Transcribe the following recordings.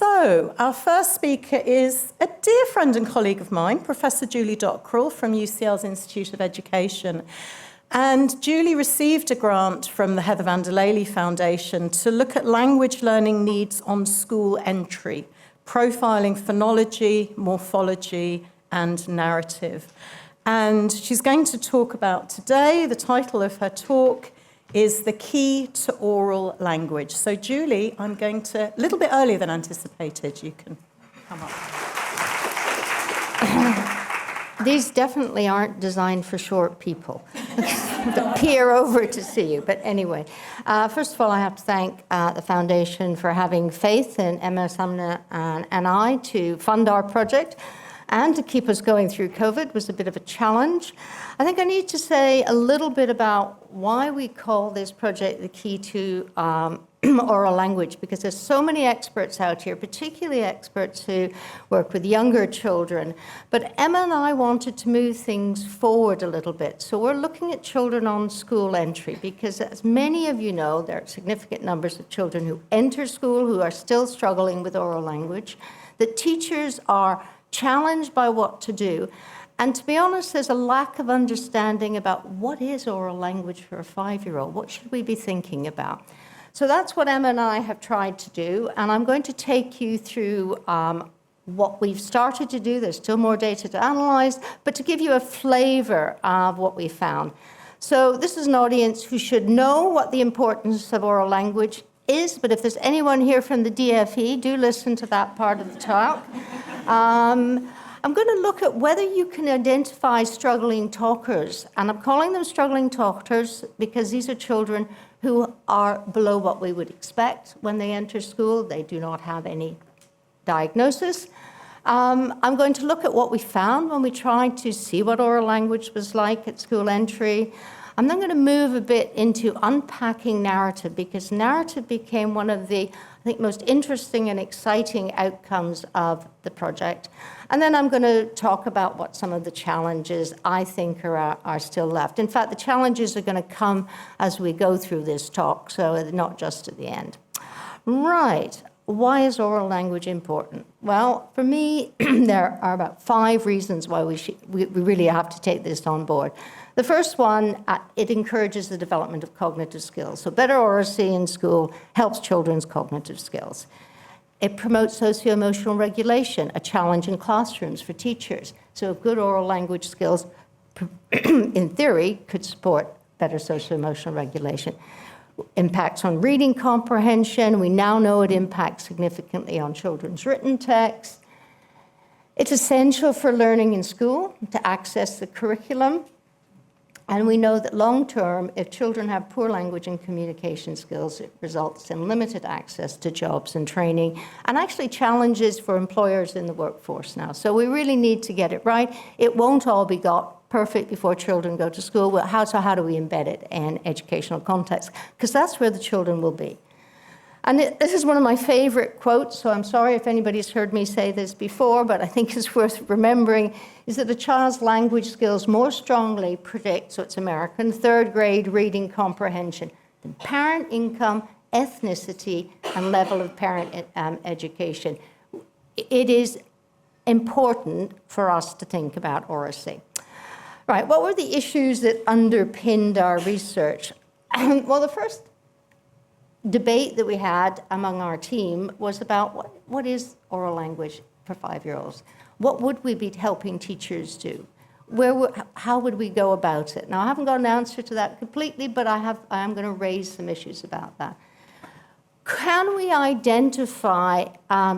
So, our first speaker is a dear friend and colleague of mine, Professor Julie Dockrell from UCL's Institute of Education. And Julie received a grant from the Heather van der Lely Foundation to look at language learning needs on school entry, profiling phonology, morphology, and narrative. And she's going to talk about today, the title of her talk is The Key to Oral Language. So Julie, I'm going to, a little bit earlier than anticipated, you can come up. These definitely aren't designed for short people that peer over to see you. But anyway, first of all, I have to thank the Foundation for having faith in Emma, Samna, and I to fund our project and to keep us going through COVID. It was a bit of a challenge. I think I need to say a little bit about why we call this project The Key to Oral Language, because there's so many experts out here, particularly experts who work with younger children. But Emma and I wanted to move things forward a little bit. So we're looking at children on school entry, because as many of you know, there are significant numbers of children who enter school who are still struggling with oral language, that teachers are challenged by what to do. And to be honest, there's a lack of understanding about what is oral language for a 5-year-old. What should we be thinking about? So that's what Emma and I have tried to do, and I'm going to take you through what we've started to do. There's still more data to analyze, but to give you a flavor of what we found. So this is an audience who should know what the importance of oral language is, but if there's anyone here from the DFE, do listen to that part of the talk. I'm going to look at whether you can identify struggling talkers, and I'm calling them struggling talkers because these are children who are below what we would expect when they enter school. They do not have any diagnosis. I'm going to look at what we found when we tried to see what oral language was like at school entry. I'm then going to move a bit into unpacking narrative, because narrative became one of the, I think, most interesting and exciting outcomes of the project. And then I'm going to talk about what some of the challenges I think are still left. In fact, the challenges are going to come as we go through this talk, so not just at the end. Right. Why is oral language important? Well, for me, there are about 5 reasons why we really have to take this on board. The first one, it encourages the development of cognitive skills. So better oracy in school helps children's cognitive skills. It promotes socio-emotional regulation, a challenge in classrooms for teachers. So good oral language skills, in theory, could support better socio-emotional regulation. Impacts on reading comprehension. We now know it impacts significantly on children's written text. It's essential for learning in school to access the curriculum. And we know that long-term, if children have poor language and communication skills, it results in limited access to jobs and training, and actually challenges for employers in the workforce now. So we really need to get it right. It won't all be got perfect before children go to school. Well, how do we embed it in educational context? Because that's where the children will be. And this is one of my favorite quotes, so I'm sorry if anybody's heard me say this before, but I think it's worth remembering, is that a child's language skills more strongly predict, so it's American, 3rd grade reading comprehension than parent income, ethnicity, and level of parent education. It is important for us to think about oracy. Right, what were the issues that underpinned our research? Well, the first debate that we had among our team was about what is oral language for 5-year-olds? What would we be helping teachers do? How would we go about it? Now, I haven't got an answer to that completely, but I am going to raise some issues about that. Can we identify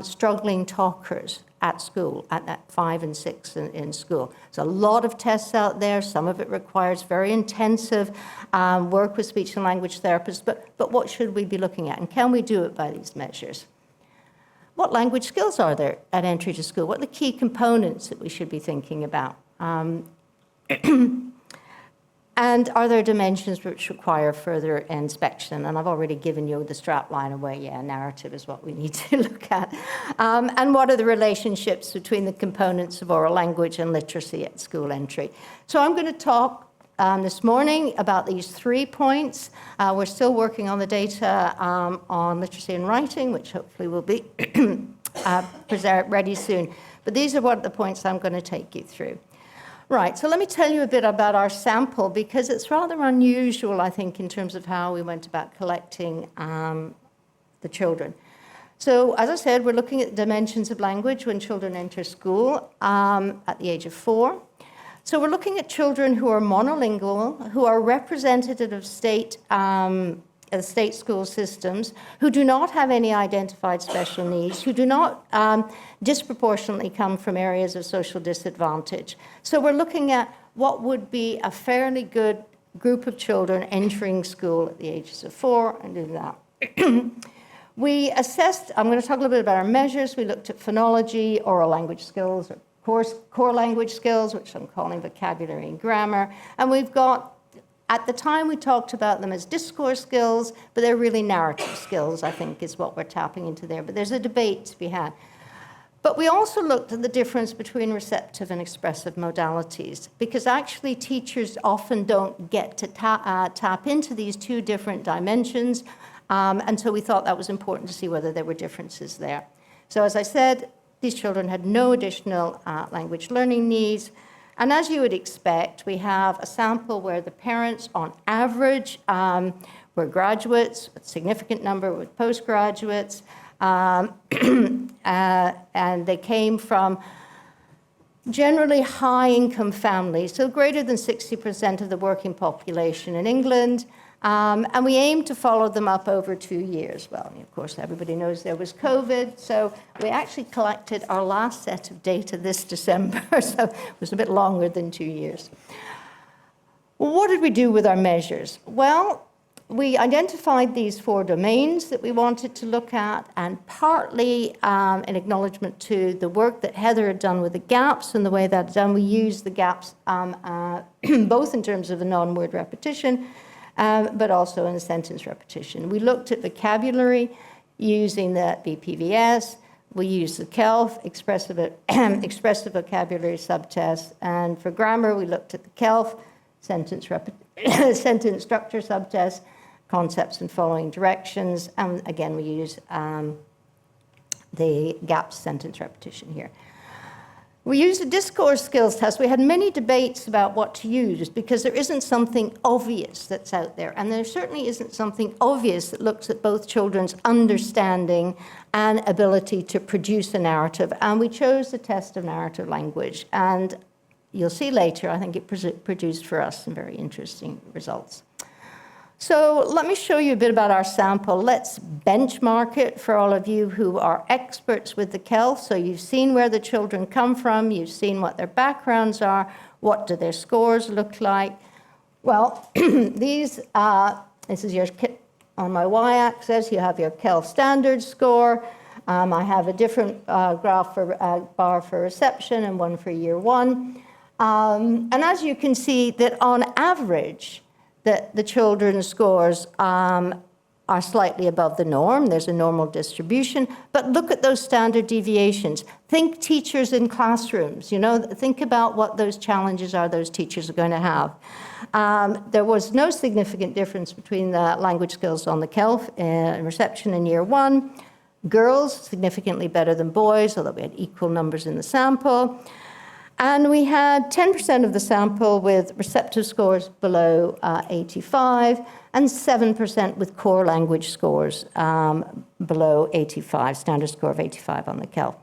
struggling talkers at school, at that 5 and 6 in school? There's a lot of tests out there. Some of it requires very intensive work with speech and language therapists, but what should we be looking at? And can we do it by these measures? What language skills are there at entry to school? What are the key components that we should be thinking about? And are there dimensions which require further inspection? And I've already given you the strap line away. Yeah, narrative is what we need to look at. And what are the relationships between the components of oral language and literacy at school entry? So I'm going to talk this morning about these 3 points. We're still working on the data on literacy and writing, which hopefully will be ready soon. But these are what the points I'm going to take you through. Right, so let me tell you a bit about our sample, because it's rather unusual, I think, in terms of how we went about collecting the children. So, as I said, we're looking at dimensions of language when children enter school at the age of 4. So we're looking at children who are monolingual, who are representative of state school systems, who do not have any identified special needs, who do not disproportionately come from areas of social disadvantage. So we're looking at what would be a fairly good group of children entering school at the ages of 4 and doing that. We assessed, I'm going to talk a little bit about our measures. We looked at phonology, oral language skills, or core language skills, which I'm calling vocabulary and grammar. And we've got, at the time we talked about them as discourse skills, but they're really narrative skills, I think, is what we're tapping into there. But there's a debate to be had. But we also looked at the difference between receptive and expressive modalities, because actually teachers often don't get to tap into these two different dimensions. And so we thought that was important to see whether there were differences there. So as I said, these children had no additional language learning needs. And as you would expect, we have a sample where the parents, on average, were graduates, a significant number with postgraduates, and they came from generally high-income families, so greater than 60% of the working population in England. And we aimed to follow them up over 2 years. Well, of course, everybody knows there was COVID, so we actually collected our last set of data this December, so it was a bit longer than 2 years. Well, what did we do with our measures? Well, we identified these 4 domains that we wanted to look at, and partly in acknowledgement to the work that Heather had done with the gaps and the way that's done, we used the gaps both in terms of the non-word repetition, but also in the sentence repetition. We looked at vocabulary using the BPVS. We used the KELF, expressive vocabulary subtest. And for grammar, we looked at the KELF, sentence structure subtest, concepts and following directions. And again, we use the GAPS sentence repetition here. We used a discourse skills test. We had many debates about what to use because there isn't something obvious that's out there. And there certainly isn't something obvious that looks at both children's understanding and ability to produce a narrative. And we chose the test of narrative language. And you'll see later, I think it produced for us some very interesting results. So let me show you a bit about our sample. Let's benchmark it for all of you who are experts with the KELF. So you've seen where the children come from, you've seen what their backgrounds are, what do their scores look like. Well, this is your, on my y-axis, you have your KELF standard score. I have a different graph for bar for reception and one for year 1. And as you can see that on average, that the children's scores are slightly above the norm. There's a normal distribution. But look at those standard deviations. Think teachers in classrooms. You know, think about what those challenges are those teachers are going to have. There was no significant difference between the language skills on the KELF in reception in year 1. Girls, significantly better than boys, although we had equal numbers in the sample. And we had 10% of the sample with receptive scores below 85, and 7% with core language scores below 85, standard score of 85 on the KELF.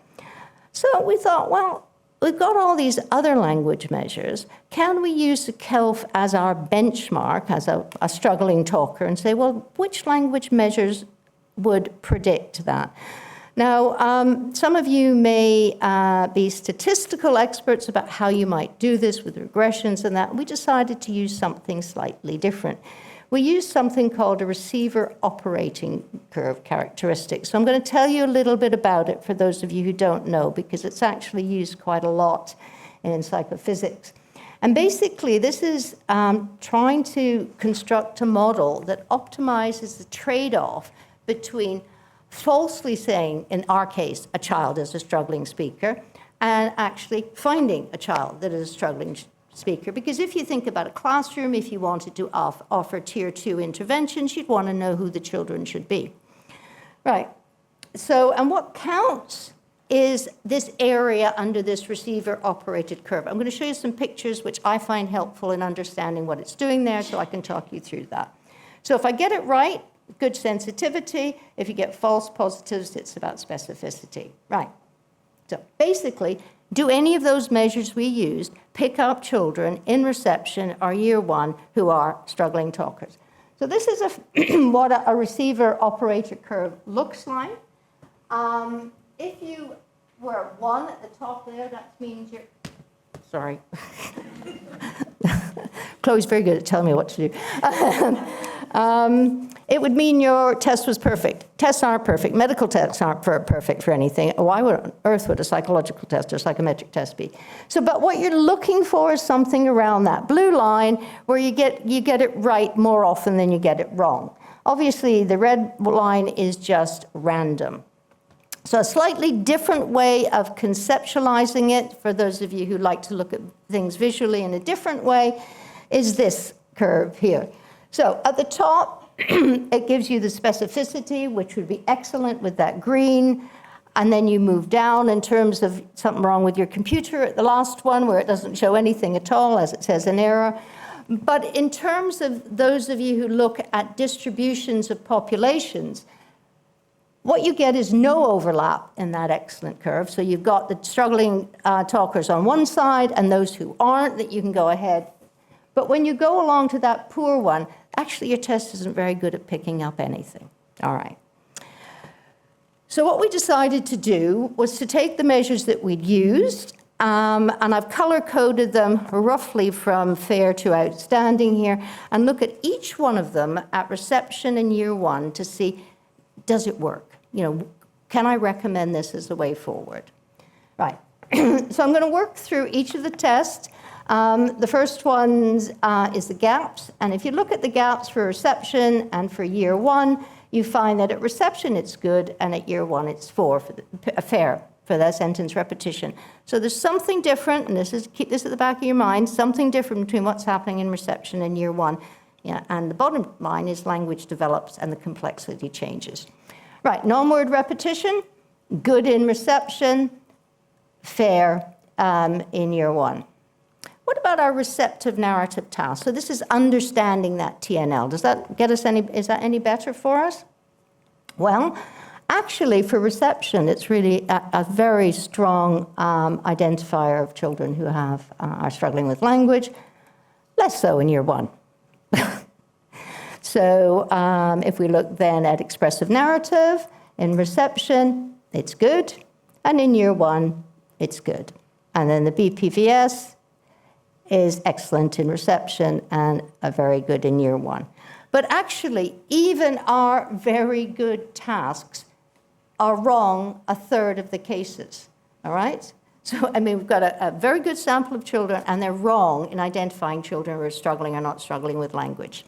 So we thought, well, we've got all these other language measures. Can we use the KELF as our benchmark, as a struggling talker, and say, well, which language measures would predict that? Now, some of you may be statistical experts about how you might do this with regressions and that. We decided to use something slightly different. We used something called a receiver operating curve characteristic. So I'm going to tell you a little bit about it for those of you who don't know, because it's actually used quite a lot in psychophysics. And basically, this is trying to construct a model that optimizes the trade-off between falsely saying, in our case, a child is a struggling speaker, and actually finding a child that is a struggling speaker. Because if you think about a classroom, if you wanted to offer tier 2 interventions, you'd want to know who the children should be. Right. So, and what counts is this area under this receiver-operated curve. I'm going to show you some pictures which I find helpful in understanding what it's doing there, so I can talk you through that. So if I get it right, good sensitivity. If you get false positives, it's about specificity. Right. So basically, do any of those measures we used pick up children in reception or year one who are struggling talkers? So this is what a receiver-operator curve looks like. If you were 1 at the top there, that means you're... Sorry. Chloe's very good at telling me what to do. It would mean your test was perfect. Tests aren't perfect. Medical tests aren't perfect for anything. Why on earth would a psychological test or psychometric test be? So, but what you're looking for is something around that blue line where you get it right more often than you get it wrong. Obviously, the red line is just random. So a slightly different way of conceptualizing it, for those of you who like to look at things visually in a different way, is this curve here. So at the top, it gives you the specificity, which would be excellent with that green. And then you move down in terms of something wrong with your computer at the last one, where it doesn't show anything at all, as it says an error. But in terms of those of you who look at distributions of populations, what you get is no overlap in that excellent curve. So you've got the struggling talkers on one side and those who aren't, that you can go ahead. But when you go along to that poor one, actually your test isn't very good at picking up anything. All right. So what we decided to do was to take the measures that we'd used, and I've color-coded them roughly from fair to outstanding here, and look at each one of them at reception in year one to see, does it work? You know, can I recommend this as a way forward? Right. So I'm going to work through each of the tests. The first one is the gaps. And if you look at the gaps for reception and for year one, you find that at reception it's good, and at year one it's fair for that sentence repetition. So there's something different, and keep this at the back of your mind, something different between what's happening in reception and year one. Yeah, and the bottom line is language develops and the complexity changes. Right, non-word repetition, good in reception, fair in year one. What about our receptive narrative task? So this is understanding that TNL. Does that get us is that any better for us? Well, actually for reception, it's really a very strong identifier of children who are struggling with language, less so in year one. So if we look then at expressive narrative, in reception, it's good, and in year one, it's good. And then the BPVS is excellent in reception and a very good in year one. But actually, even our very good tasks are wrong a third of the cases, all right? So, I mean, we've got a very good sample of children, and they're wrong in identifying children who are struggling or not struggling with language.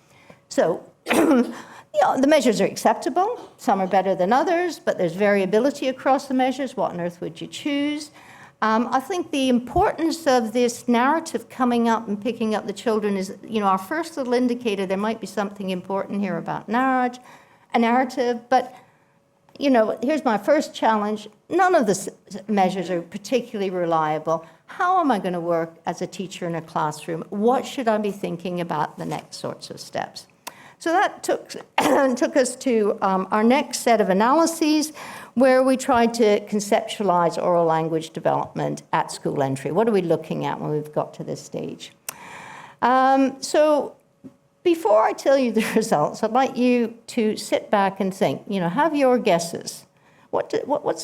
So, you know, the measures are acceptable. Some are better than others, but there's variability across the measures. What on earth would you choose? I think the importance of this narrative coming up and picking up the children is, you know, our first little indicator there might be something important here about a narrative, but, you know, here's my first challenge. None of the measures are particularly reliable. How am I going to work as a teacher in a classroom? What should I be thinking about the next sorts of steps? So that took us to our next set of analyses, where we tried to conceptualize oral language development at school entry. What are we looking at when we've got to this stage? So before I tell you the results, I'd like you to sit back and think, you know, have your guesses. What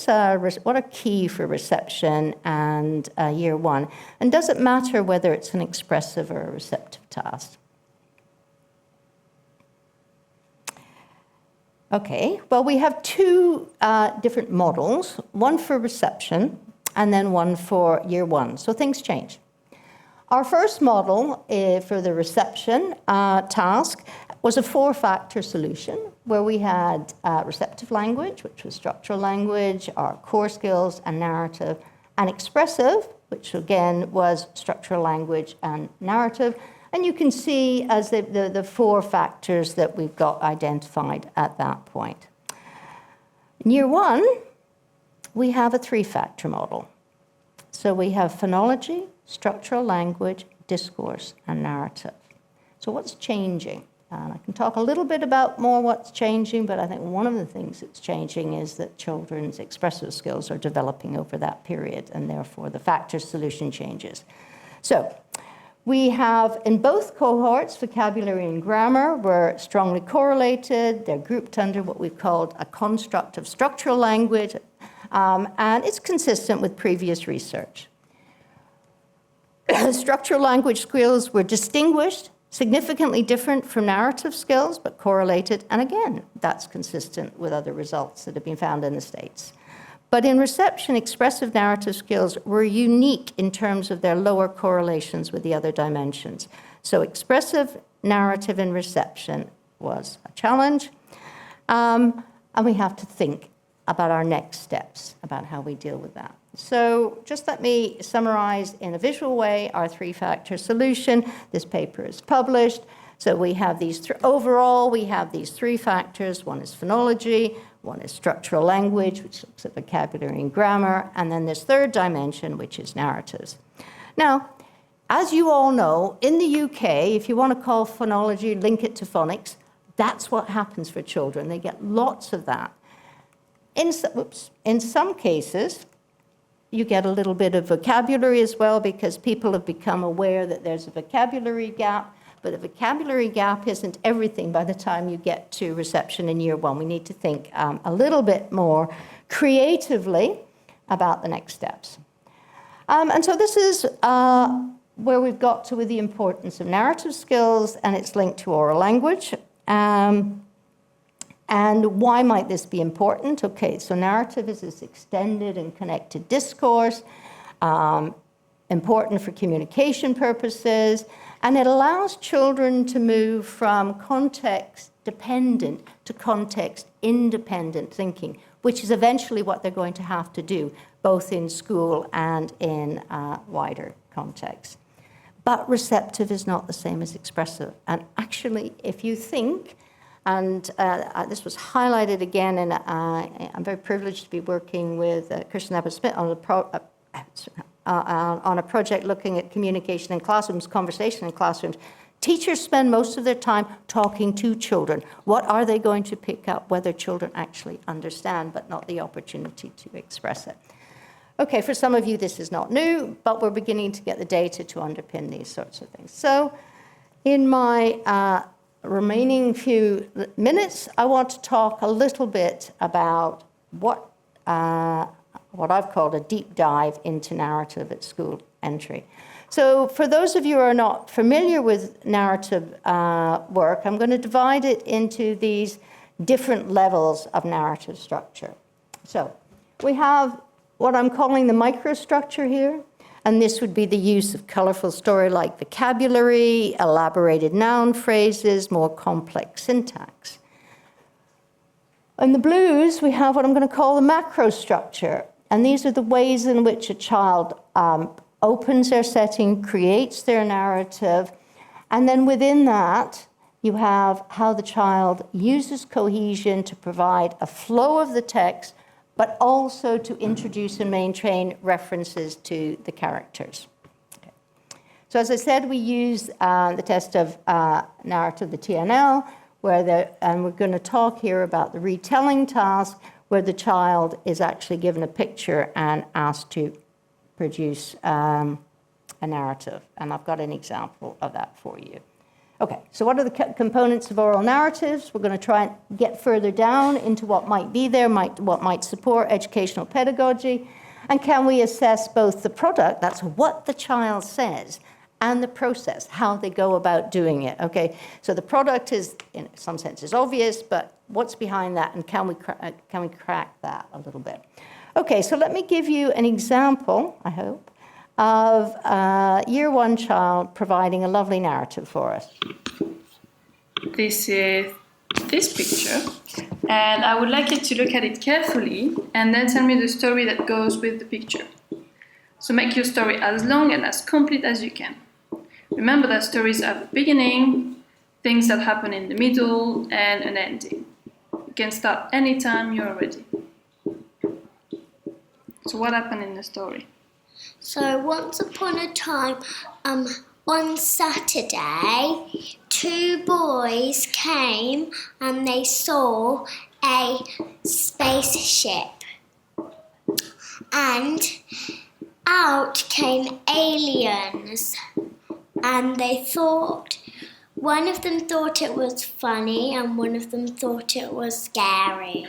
are key for reception and year one? And does it matter whether it's an expressive or a receptive task? Okay, well, we have two different models, one for reception and then one for year one. So things change. Our first model for the reception task was a 4-factor solution where we had receptive language, which was structural language, our core skills and narrative, and expressive, which again was structural language and narrative. And you can see as the 4 factors that we've got identified at that point. In year one, we have a three-factor model. So we have phonology, structural language, discourse, and narrative. So what's changing? And I can talk a little bit about more what's changing, but I think one of the things that's changing is that children's expressive skills are developing over that period, and therefore the factor solution changes. So we have in both cohorts, vocabulary and grammar were strongly correlated. They're grouped under what we've called a construct of structural language, and it's consistent with previous research. Structural language skills were distinguished, significantly different from narrative skills, but correlated, and again, that's consistent with other results that have been found in the States. But in reception, expressive narrative skills were unique in terms of their lower correlations with the other dimensions. So expressive narrative in reception was a challenge, and we have to think about our next steps, about how we deal with that. So just let me summarize in a visual way our three-factor solution. This paper is published. So we have these overall, we have these three factors. One is phonology, one is structural language, which looks at vocabulary and grammar, and then this third dimension, which is narratives. Now, as you all know, in the UK, if you want to call phonology, link it to phonics, that's what happens for children. They get lots of that. In some cases, you get a little bit of vocabulary as well, because people have become aware that there's a vocabulary gap, but the vocabulary gap isn't everything by the time you get to reception in year one. We need to think a little bit more creatively about the next steps. And so this is where we've got to with the importance of narrative skills, and it's linked to oral language. And why might this be important? Okay, so narrative is this extended and connected discourse, important for communication purposes, and it allows children to move from context-dependent to context-independent thinking, which is eventually what they're going to have to do, both in school and in wider contexts. But receptive is not the same as expressive. And actually, if you think, and this was highlighted again, and I'm very privileged to be working with Kirsten Abbott-Smith on a project looking at communication in classrooms, conversation in classrooms. Teachers spend most of their time talking to children. What are they going to pick up? Whether children actually understand, but not the opportunity to express it. Okay, for some of you, this is not new, but we're beginning to get the data to underpin these sorts of things. So in my remaining few minutes, I want to talk a little bit about what I've called a deep dive into narrative at school entry. So for those of you who are not familiar with narrative work, I'm going to divide it into these different levels of narrative structure. So we have what I'm calling the microstructure here, and this would be the use of colorful story-like vocabulary, elaborated noun phrases, more complex syntax. In the blues, we have what I'm going to call the macrostructure, and these are the ways in which a child opens their setting, creates their narrative, and then within that, you have how the child uses cohesion to provide a flow of the text, but also to introduce and maintain references to the characters. Okay. So as I said, we use the test of narrative, the TNL, and we're going to talk here about the retelling task, where the child is actually given a picture and asked to produce a narrative. And I've got an example of that for you. Okay, so what are the components of oral narratives? We're going to try and get further down into what might be there, what might support educational pedagogy, and can we assess both the product, that's what the child says, and the process, how they go about doing it, okay? So the product is, in some sense, is obvious, but what's behind that, and can we crack that a little bit? Okay, so let me give you an example, I hope, of a year one child providing a lovely narrative for us. This is this picture, and I would like you to look at it carefully and then tell me the story that goes with the picture. So make your story as long and as complete as you can. Remember that stories have a beginning, things that happen in the middle, and an ending. You can start anytime you're ready. So what happened in the story? So once upon a time, one Saturday, two boys came and they saw a spaceship. And out came aliens. And one of them thought it was funny and one of them thought it was scary.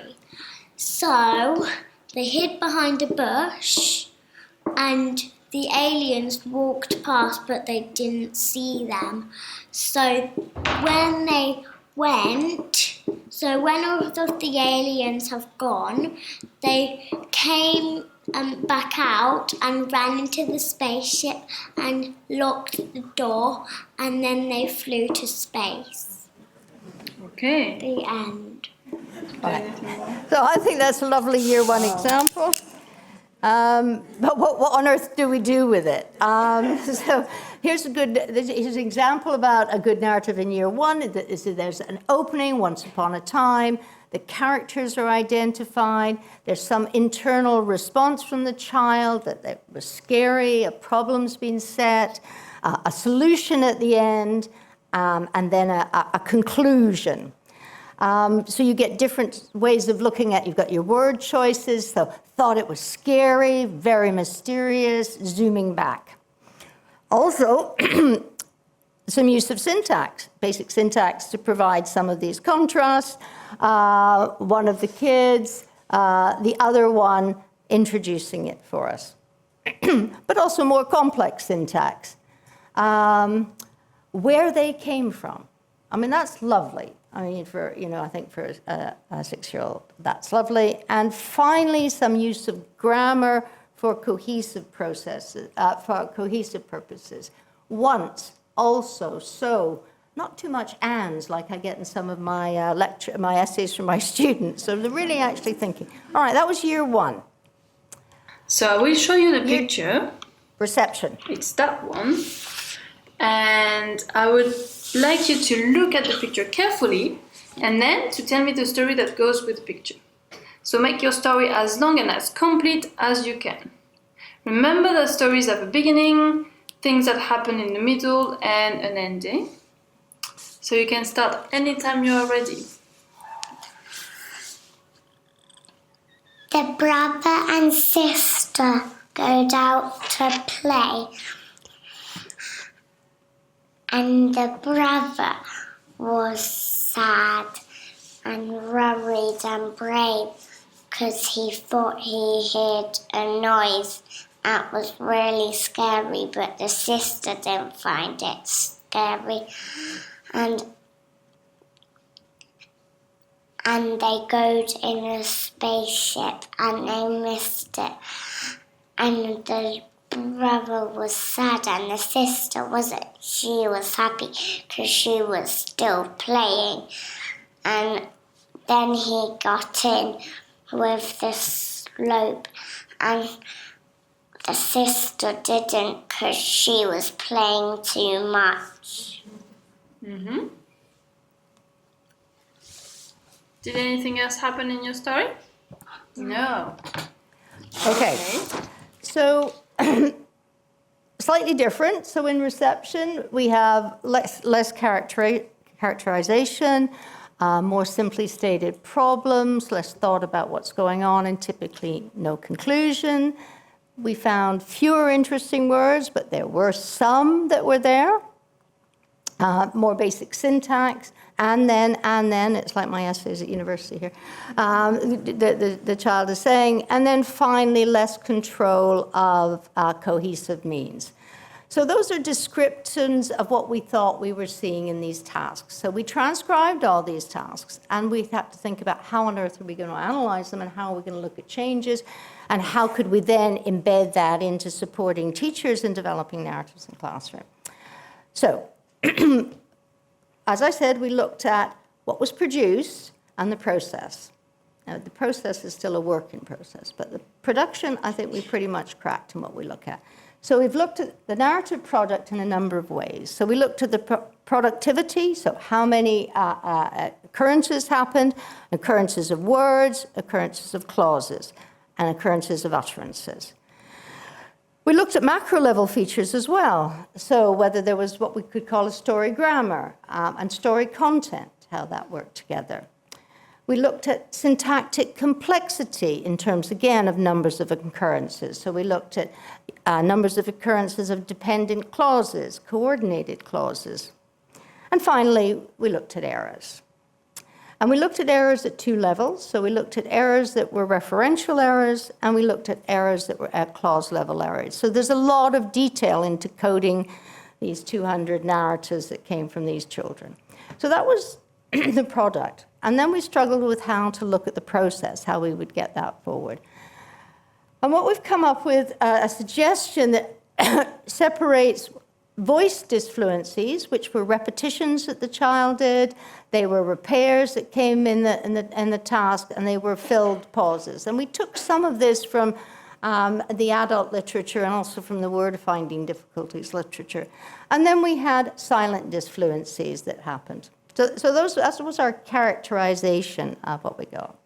So they hid behind a bush and the aliens walked past but they didn't see them. So when all of the aliens have gone, they came back out and ran into the spaceship and locked the door, and then they flew to space. Okay. The end. Right. So I think that's a lovely year one example. But what on earth do we do with it? So here's an example about a good narrative in year one. There's an opening, once upon a time. The characters are identified. There's some internal response from the child that it was scary, a problem's been set, a solution at the end, and then a conclusion. So you get different ways of looking at, you've got your word choices, so thought it was scary, very mysterious, zooming back. Also, some use of syntax, basic syntax to provide some of these contrasts. One of the kids, the other one introducing it for us. But also more complex syntax. Where they came from. I mean, that's lovely. I mean, I think for a 6-year-old, that's lovely. And finally, some use of grammar for cohesive processes, for cohesive purposes. Once, also, so, not too much ands like I get in some of my my essays from my students. So they're really actually thinking. All right, that was year one. So I will show you the picture. Reception. It's that one. And I would like you to look at the picture carefully and then to tell me the story that goes with the picture. So make your story as long and as complete as you can. Remember that stories have a beginning, things that happen in the middle, and an ending. So you can start anytime you are ready. The brother and sister go out to play. And the brother was sad and worried and brave because he thought he heard a noise that was really scary, but the sister didn't find it scary. And they go in a spaceship and they missed it. And the brother was sad and the sister wasn't. She was happy because she was still playing. And then he got in with the slope and the sister didn't because she was playing too much. Mm-hmm. Did anything else happen in your story? No. Okay. So slightly different. So in reception, we have less characterization, more simply stated problems, less thought about what's going on, and typically no conclusion. We found fewer interesting words, but there were some that were there. More basic syntax, and then, it's like my essays at university here. The child is saying, and then finally less control of cohesive means. So those are descriptions of what we thought we were seeing in these tasks. So we transcribed all these tasks, and we had to think about how on earth are we going to analyze them, and how are we going to look at changes, and how could we then embed that into supporting teachers in developing narratives in the classroom. So, as I said, we looked at what was produced and the process. Now, the process is still a work in process, but the production, I think we pretty much cracked in what we look at. So we've looked at the narrative product in a number of ways. So we looked at the productivity, so how many occurrences happened, occurrences of words, occurrences of clauses. and occurrences of utterances. We looked at macro-level features as well, so whether there was what we could call a story grammar and story content, how that worked together. We looked at syntactic complexity in terms, again, of numbers of occurrences. So we looked at numbers of occurrences of dependent clauses, coordinated clauses. And finally, we looked at errors. And we looked at errors at two levels. So we looked at errors that were referential errors, and we looked at errors that were at clause-level errors. So there's a lot of detail into coding these 200 narratives that came from these children. So that was the product. And then we struggled with how to look at the process, how we would get that forward. And what we've come up with, a suggestion that separates voice disfluencies, which were repetitions that the child did, they were repairs that came in the task, and they were filled pauses. And we took some of this from the adult literature and also from the word-finding difficulties literature. And then we had silent disfluencies that happened. So that was our characterization of what we got.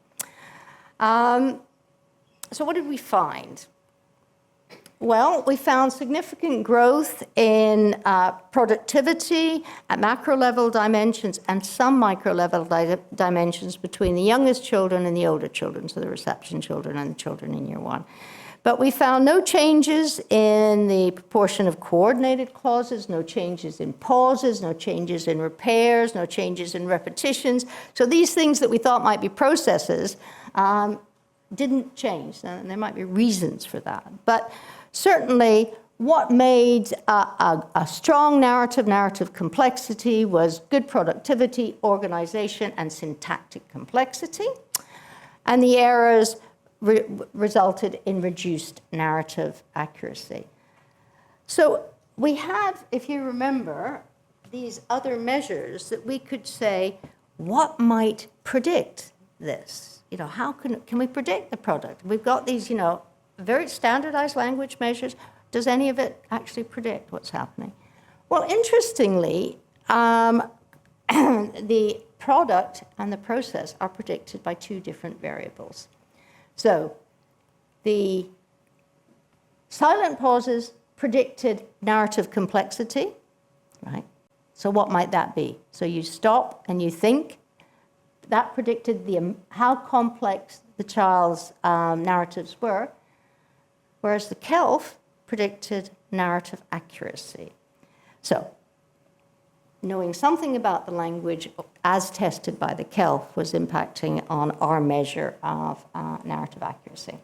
So what did we find? Well, we found significant growth in productivity at macro-level dimensions and some micro-level dimensions between the youngest children and the older children, so the reception children and the children in year one. But we found no changes in the proportion of coordinated clauses, no changes in pauses, no changes in repairs, no changes in repetitions. So these things that we thought might be processes didn't change, and there might be reasons for that. But certainly, what made a strong narrative complexity was good productivity, organization, and syntactic complexity. And the errors resulted in reduced narrative accuracy. So we have, if you remember, these other measures that we could say, what might predict this? You know, how can we predict the product? We've got these, you know, very standardized language measures. Does any of it actually predict what's happening? Well, interestingly, the product and the process are predicted by two different variables. So the silent pauses predicted narrative complexity, right? So what might that be? So you stop and you think. That predicted how complex the child's narratives were, whereas the KELF predicted narrative accuracy. So knowing something about the language as tested by the KELF was impacting on our measure of narrative accuracy.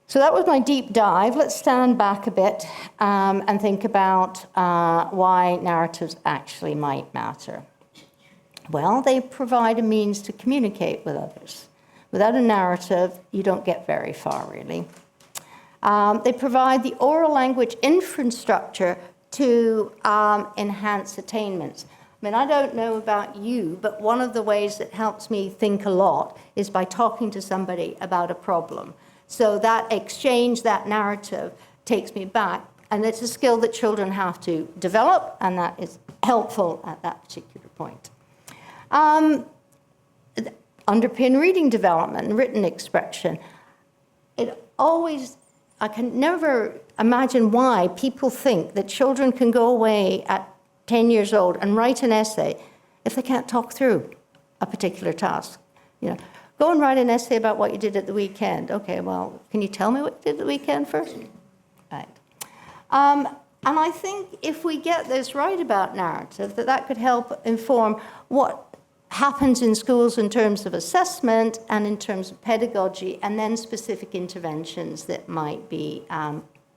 So that was my deep dive. Let's stand back a bit and think about why narratives actually might matter. Well, they provide a means to communicate with others. Without a narrative, you don't get very far, really. They provide the oral language infrastructure to enhance attainments. I mean, I don't know about you, but one of the ways that helps me think a lot is by talking to somebody about a problem. So that exchange, that narrative, takes me back. And it's a skill that children have to develop, and that is helpful at that particular point. Underpin reading development and written expression. I can never imagine why people think that children can go away at 10 years old and write an essay if they can't talk through a particular task. You know, go and write an essay about what you did at the weekend. Okay, well, can you tell me what you did at the weekend first? Right. And I think if we get this right about narrative, that could help inform what happens in schools in terms of assessment and in terms of pedagogy, and then specific interventions that might be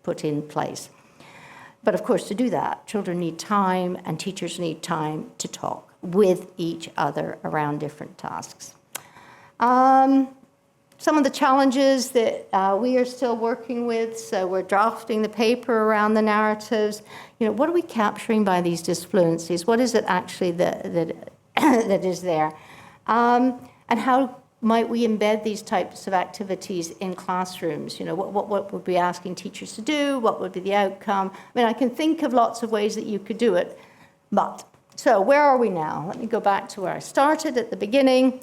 put in place. But of course, to do that, children need time and teachers need time to talk with each other around different tasks. Some of the challenges that we are still working with, so we're drafting the paper around the narratives. You know, what are we capturing by these disfluencies? What is it actually that is there? And how might we embed these types of activities in classrooms? You know, what would we be asking teachers to do? What would be the outcome? I mean, I can think of lots of ways that you could do it. So where are we now? Let me go back to where I started at the beginning.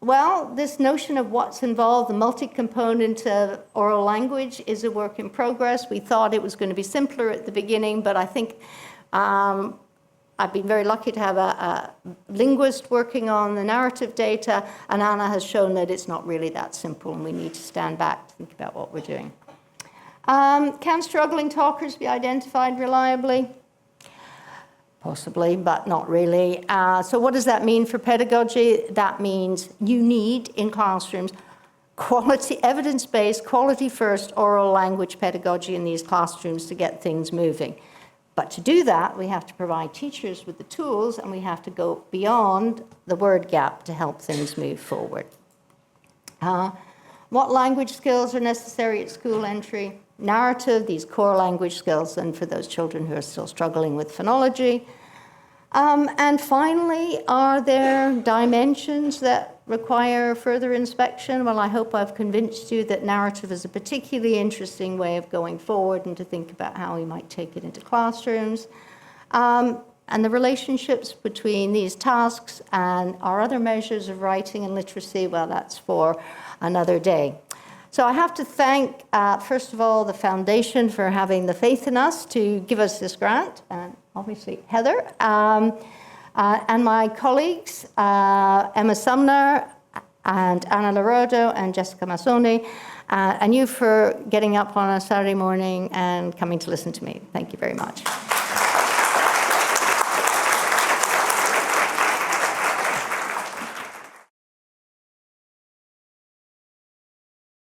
Well, this notion of what's involved, the multi-component of oral language, is a work in progress. We thought it was going to be simpler at the beginning, but I think I've been very lucky to have a linguist working on the narrative data, and Anna has shown that it's not really that simple, and we need to stand back to think about what we're doing. Can struggling talkers be identified reliably? Possibly, but not really. So what does that mean for pedagogy? That means you need, in classrooms, quality, evidence-based, quality-first oral language pedagogy in these classrooms to get things moving. But to do that, we have to provide teachers with the tools, and we have to go beyond the word gap to help things move forward. What language skills are necessary at school entry? Narrative, these core language skills, and for those children who are still struggling with phonology. And finally, are there dimensions that require further inspection? Well, I hope I've convinced you that narrative is a particularly interesting way of going forward and to think about how we might take it into classrooms. And the relationships between these tasks and our other measures of writing and literacy, well, that's for another day. So I have to thank, first of all, the Foundation for having the faith in us to give us this grant, and obviously Heather, and my colleagues, Emma Sumner and Anna Larodo and Jessica Massoni, and you for getting up on a Saturday morning and coming to listen to me. Thank you very much.